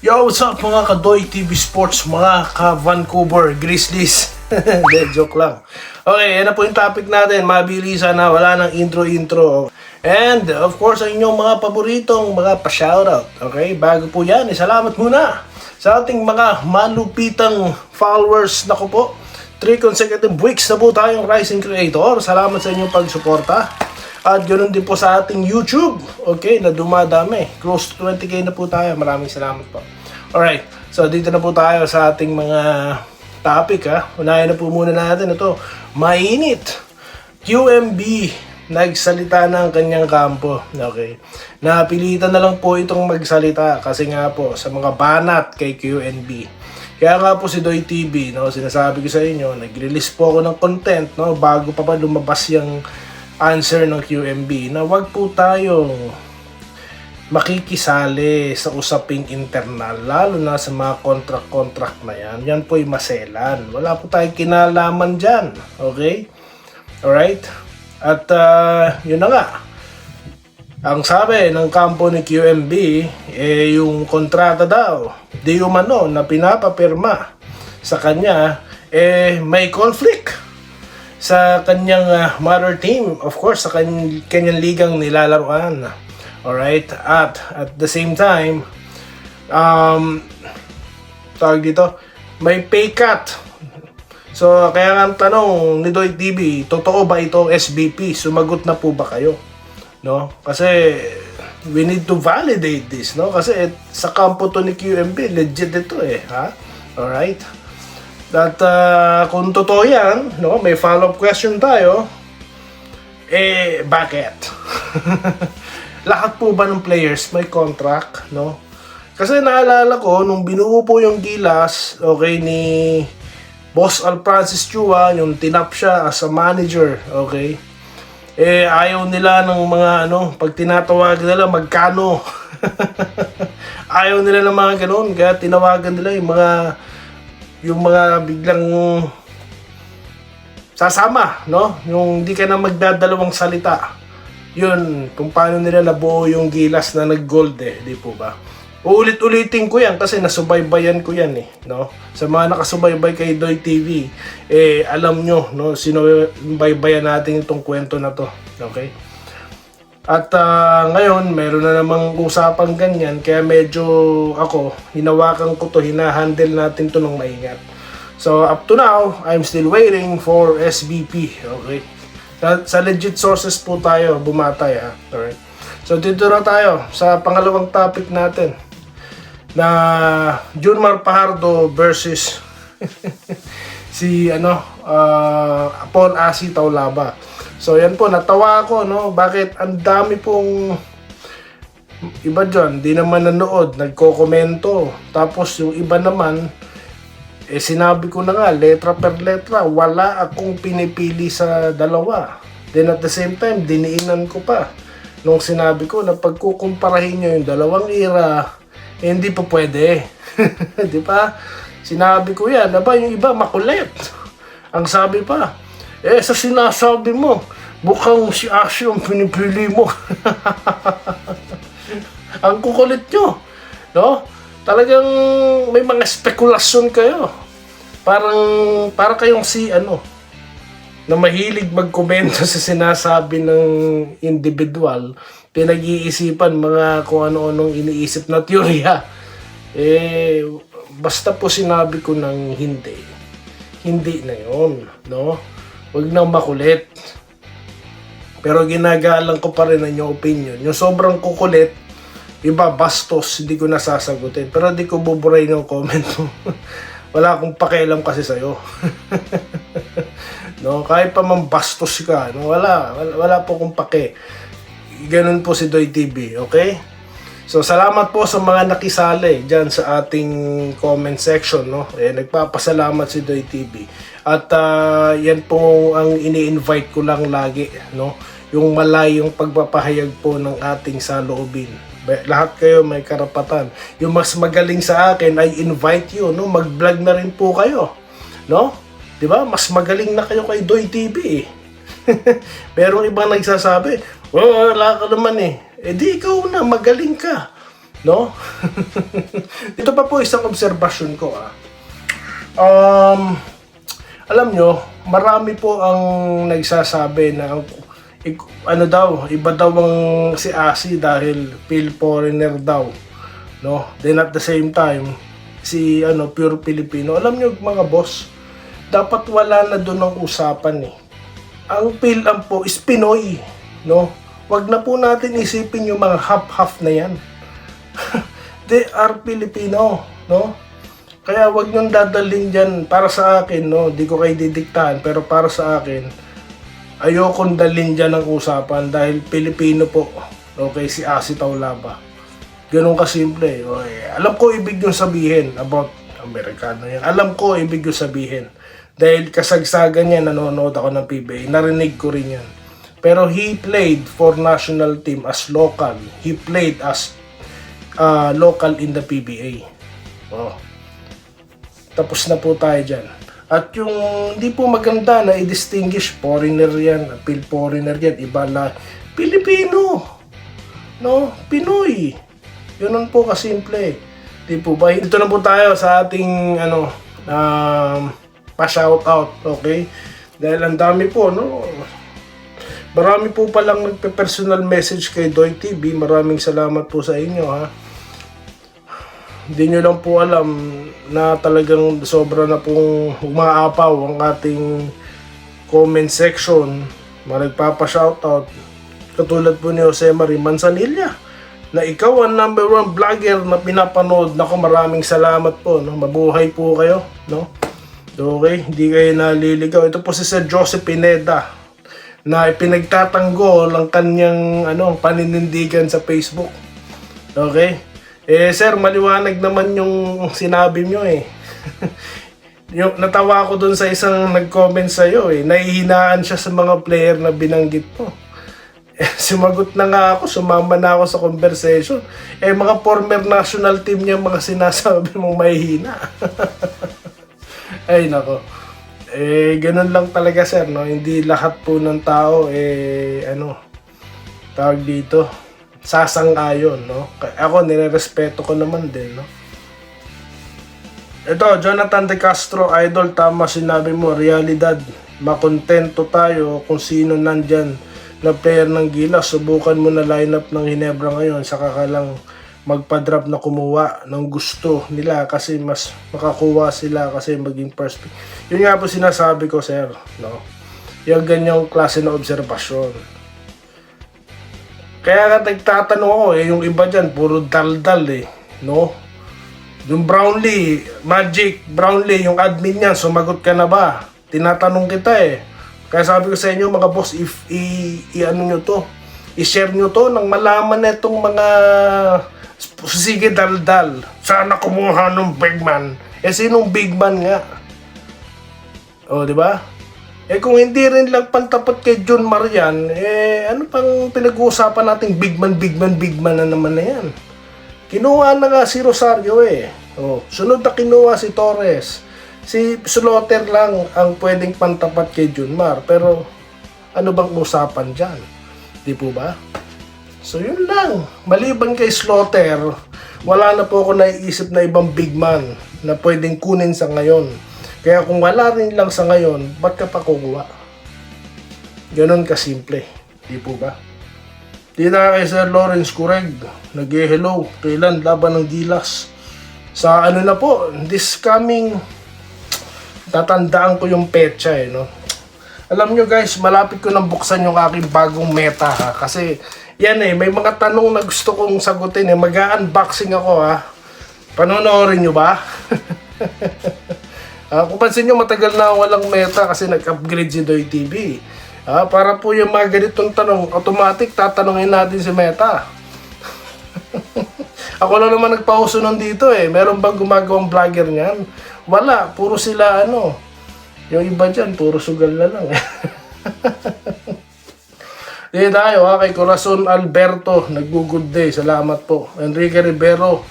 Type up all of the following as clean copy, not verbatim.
Yo, what's up mga ka-Doy TV Sports, mga ka-Vancouver Grizzlies? De, joke lang. Okay, yan na po yung topic natin. Mabilisan na, wala nang intro-intro. And, of course, ang inyong mga paboritong mga pa-shoutout. Okay, bago po yan, salamat muna sa ating mga malupitang followers. Naku po, 3 consecutive weeks na po tayong Rising Creator. Salamat sa inyong pagsuporta. At ganoon din po sa ating YouTube, okay, na dumadami. Close to 20k na po tayo. Maraming salamat po. Alright, so dito na po tayo sa ating mga topic ha. Unahin na po muna natin ito. Mainit. QMB nagsalita ng kanyang kampo. Okay. Napilitan na lang po itong magsalita kasi nga po sa mga banat kay QMB. Kaya nga po si Doy TV, no, sinasabi ko sa inyo, nag-release po ako ng content, no, bago pa lumabas yung answer ng QMB na wag po tayong makikisali sa usaping internal, lalo na sa mga contract na yan. Yan po'y maselan. Wala po tayong kinalaman dyan. Okay? Alright? At yun na nga. Ang sabi ng kampo ni QMB, yung kontrata daw, di umano na pinapapirma sa kanya, may conflict sa kanyang mother team, of course, sa kanyang ligang nilalaruan. Alright? At the same time, tawag dito, may pay cut. So, kaya nga ang tanong ni Doy TV, totoo ba ito SBP? Sumagot na po ba kayo? No? Kasi, we need to validate this, no? Kasi sa kampo to ni QMB, legit ito ha? Alright? At kung totoo yan, no, may follow-up question tayo, bakit? Lahat po ba ng players may contract, no? Kasi naalala ko, nung binuo po yung Gilas, okay, ni Boss Al Francis Chua, yung tinap siya as a manager, okay? Ayaw nila ng mga, pag tinatawagan nila, magkano? Ayaw nila ng mga ganun, kaya tinawagan nila yung mga biglang sasama, no? Yung di ka na magdadalawang salita. Yun, kung paano nila nabuo yung Gilas na nag-gold di po ba? Uulit-ulitin ko yan kasi nasubaybayan ko yan no? Sa mga nakasubaybay kay Doy TV, alam nyo, no? Sinubaybayan natin itong kwento na to, okay? At ngayon, meron na namang usapang ganyan, kaya medyo ako, hinawakan ko to, hinahandle natin to ng maingat. So, up to now, I'm still waiting for SBP, okay? Sa legit sources po tayo, bumatay alright? So, dito na tayo sa pangalawang topic natin, na Junmar Fajardo versus si, Paul Asi Taulaba. So yan po, natawa ako, no? Bakit ang dami pong iba dyan, di naman nanood, nagko-komento. Tapos yung iba naman, sinabi ko na nga, letra per letra, wala akong pinipili sa dalawa. Then at the same time, diniinan ko pa. Nung sinabi ko na pagkukumparahin nyo yung dalawang era, hindi pa pwede. Di ba? Sinabi ko yan, yung iba makulit. Ang sabi pa, sa sinasabi mo, mukhang si Asio ang pinipili mo. Ang kukulit nyo, no? Talagang may mga spekulasyon kayo. Para kayong si na mahilig magkomento sa sinasabi ng individual, pinag-iisipan mga kung ano-anong iniisip na teorya. Basta po sinabi ko ng hindi na yun, no? Huwag nang makulit. Pero ginagalang ko pa rin ang inyong opinion. Yung sobrang kukulit, iba bastos, hindi ko nasasagutin. Pero hindi ko buburay ng comment mo. Wala akong pakialam kasi sa'yo. No? Kahit pa mambastos ka, no? Wala po akong pake. Ganun po si Doy TV, okay? So, salamat po sa mga nakisali dyan sa ating comment section, no? Nagpapasalamat si Doy TV. At yan po ang ini-invite ko lang lagi, no? Yung malayong pagpapahayag po ng ating saloobin. Lahat kayo may karapatan. Yung mas magaling sa akin, I invite you, no? Mag-vlog na rin po kayo, no? 'Di ba? Mas magaling na kayo kay Doy TV. Pero ibang nagsasabi, wala ka naman di ikaw na, magaling ka. No? Ito pa po isang obserbasyon ko. Alam nyo, marami po ang nagsasabi na ano daw, iba daw ang si Asi dahil Phil foreigner daw. No? Then at the same time, si pure Filipino. Alam nyo mga boss, dapat wala na doon ang usapan eh. Ang PhilAm po is Pinoy. No? Wag na po natin isipin yung mga half-half na yan. They are Filipino. No? Kaya wag niyong dadalhin dyan para sa akin, no? Di ko kayo didiktahan, pero para sa akin, ayokong dalhin dyan ang usapan dahil Pilipino po. Okay, si Asi Taulaba. Ganun kasimple. Okay. Alam ko ibig yung sabihin about Amerikano yan. Alam ko ibig yung sabihin. Dahil kasagsagan niya, nanonood ako ng PBA. Narinig ko rin yan. Pero he played for national team as local. He played as local in the PBA. Oh. Tapos na po tayo dyan. At yung hindi po maganda na i-distinguish, foreigner yan, appeal foreigner yan, iba na Pilipino, no? Pinoy. Ganun po kasimple. Di po ba? Ito na po tayo sa ating pa-shoutout, okay? Dahil ang dami po, no? Marami po palang nagpe-personal message kay Doy TV. Maraming salamat po sa inyo, ha? Hindi nyo lang po alam na talagang sobra na pong umaapaw ang ating comment section. Nagpapa-shoutout. Katulad po ni Jose Marie Manzanilla na ikaw ang number 1 vlogger na pinapanood. Naku, maraming salamat po. No? Mabuhay po kayo. No? Okay, hindi kayo naliligaw. Ito po si Sir Joseph Pineda na pinagtatanggol ang kanyang paninindigan sa Facebook. Okay? Sir, maliwanag naman yung sinabi nyo eh. Yung natawa ko dun sa isang nag-comment sa'yo eh. Nahihinaan siya sa mga player na binanggit mo. Sumagot na nga ako, sumama na ako sa conversation. Mga former national team niya mga sinasabi mong mahihina. Ay nako. Ganun lang talaga sir, no? Hindi lahat po ng tao tawag dito, sasang-ayon, no? Ako, nirerespeto ko naman din, no? Ito, Jonathan De Castro, idol, tama sinabi mo, realidad. Makontento tayo kung sino nandyan na player ng Gilas. Subukan mo na lineup ng Ginebra ngayon, saka ka lang magpa-drop na kumuha ng gusto nila kasi mas makakuha sila kasi maging first pick. Yun nga po sinasabi ko, sir, no? Yung ganyang klase na obserbasyon. Kaya nagtatanong ako yung iba dyan, puro daldal no? Yung Brownlee, Magic, Brownlee, yung admin niyan, sumagot ka na ba? Tinatanong kita Kaya sabi ko sa inyo mga boss, if nyo to, i-share nyo to nang malaman na itong mga sige daldal. Sana kumuha ng big man. Sinong big man nga? O, di ba? Kung hindi rin lang pantapat kay John Marian, ano pang pinag-uusapan nating big man na naman na yan? Kinuha na nga si Rosario sunod na kinuha si Torres. Si Slaughter lang ang pwedeng pantapat kay John Mar. Pero ano bang usapan dyan? Di po ba? So yun lang. Maliban kay Slaughter, wala na po ako naiisip na ibang big man na pwedeng kunin sa ngayon. Kaya kung wala rin lang sa ngayon, ba't ka pa kukuha? Ganon kasimple. Di po ba? Di na kay Sir Lawrence Cureg. Nag-hello. Kailan laban ng Gilas? Sa na po, this coming, tatandaan ko yung petsa no? Alam nyo guys, malapit ko nang buksan yung aking bagong meta ha. Kasi yan may mga tanong na gusto kong sagutin Mag-unboxing ako ha. Panonoorin nyo ba? Kung pansin nyo, matagal na walang meta kasi nag-upgrade si Doy TV. Para po yung mga ganitong tanong, automatic tatanungin natin si Meta. Ako lang naman nagpauso nun dito Meron bang gumagawang vlogger niyan? Wala, puro sila yung iba dyan, puro sugal na lang Dito tayo kay Corazon Alberto, nag-good day, salamat po. Enrique Rivero,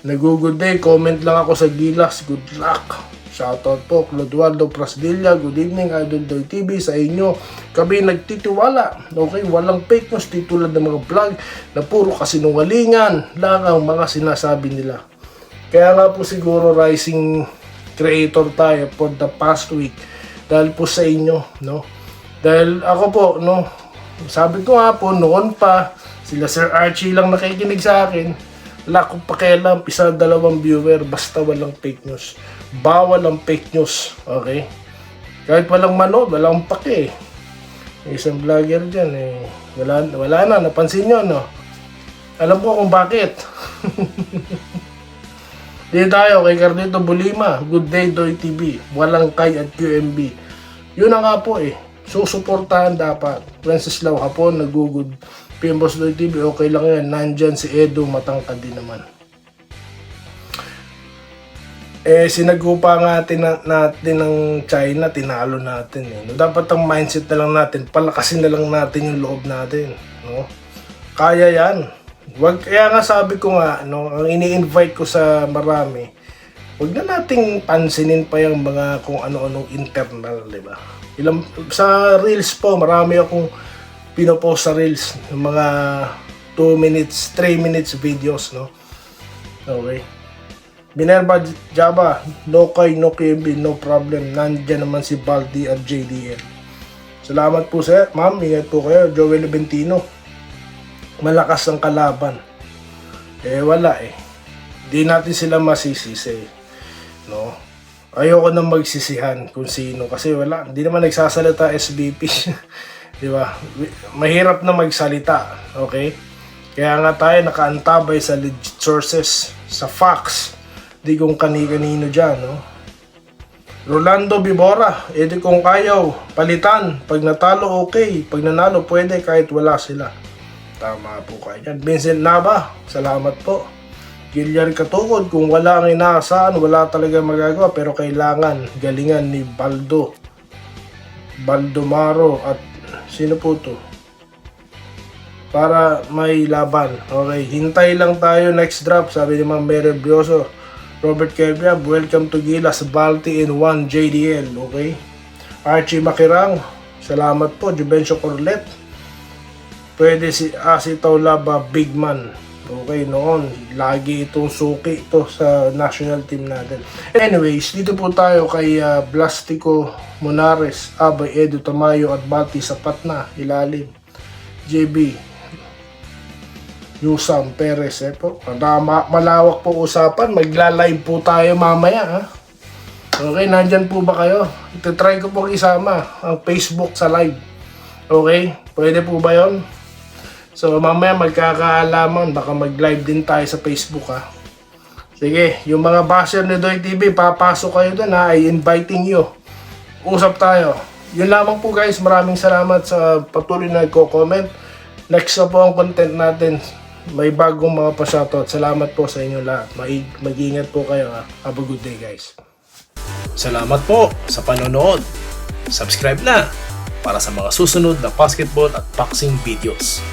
Nag-good day, comment lang ako sa Gilas. Good luck. Shoutout po, Clodoaldo Prasdilla. Good evening, Idol Doy TV. Sa inyo, kami nagtitiwala. Okay, walang fake news, di tulad ng mga vlog na puro kasinungalingan lang ang mga sinasabi nila. Kaya nga po siguro rising creator tayo for the past week. Dahil po sa inyo, no? Dahil ako po, no? Sabi ko nga po, noon pa, sila Sir Archie lang nakikinig sa akin. Wala akong pakialam, isa, dalawang viewer, basta walang fake news. Bawal ang fake news, okay? Kahit walang manood, walang pake. Isang vlogger dyan, wala na, napansin nyo, no? Alam ko kung bakit. Dito tayo kay Carlito Bulima, Good Day Doy TV, walang Kai at QMB. Yun na nga po susuportahan dapat. Wenceslao Hapon, nagugod. Pimbos Doy TV, okay lang yan. Nandyan si Edo, matangkad din naman. Sinagupa nga natin ng China, tinalo natin. No, dapat ang mindset na lang natin, palakasin na lang natin yung loob natin. No? Kaya yan. Kaya nga sabi ko nga, no, ang ini-invite ko sa marami, wag na nating pansinin pa yung mga kung ano-anong internal, di ba? Sa Reels po, marami akong pinopost sa Reels, ng mga 2 minutes, 3 minutes videos, no? Okay. Binerba Java, no Kai, no KMB, no problem. Nandyan naman si Baldi at JDL. Salamat po sir, ma'am. Ingat po kayo. Joel Bentino. Malakas ang kalaban. Wala Di natin sila masisisi. No? Ayoko nang magsisihan kung sino. Kasi wala. Hindi naman nagsasalita SBP. Di ba? Mahirap na magsalita. Okay? Kaya nga tayo nakaantabay sa legit sources, sa facts. Di kung kani-kanino dyan, no? Rolando Bibora, di kung kayaw, palitan. Pag natalo, okay. Pag nanalo, pwede kahit wala sila. Tama po kayo dyan. Vincent Nava, salamat po. Gillian Katukod, kung wala ang inaasahan, wala talaga magagawa. Pero kailangan galingan ni Baldomaro at sino po to? Para may laban. Okay, hintay lang tayo next drop, sabi ni Ma'am Mary Bioso. Robert Keviab, welcome to Gilas, Balti in 1 JDL, okay? Archie Makirang, salamat po. Jubencio Corlet, pwede si Taulaba, big man. Okay, noon, lagi itong suki ito sa national team natin. Anyways, dito po tayo kay Blastico Monares, Abay Edo Tamayo at Balti, sapat na, ilalim. JB Yusam Perez po. Malawak po usapan. Magla-live po tayo mamaya, ha? Okay, nandyan po ba kayo? Ito-try ko po isama ang Facebook sa live. Okay? Pwede po ba yon? So mamaya magkakaalaman, baka mag-live din tayo sa Facebook, ha? Sige, yung mga basher ni Doy TV, papasok kayo dun, ha? I-inviting you. Usap tayo. Yun lamang po guys, maraming salamat sa patuloy na nagko-comment. Next na po ang content natin. May bagong mga pa-shoutout. Salamat po sa inyo lahat. Mag-ingat po kayo, ha. Have a good day guys. Salamat po sa panonood. Subscribe na para sa mga susunod na basketball at boxing videos.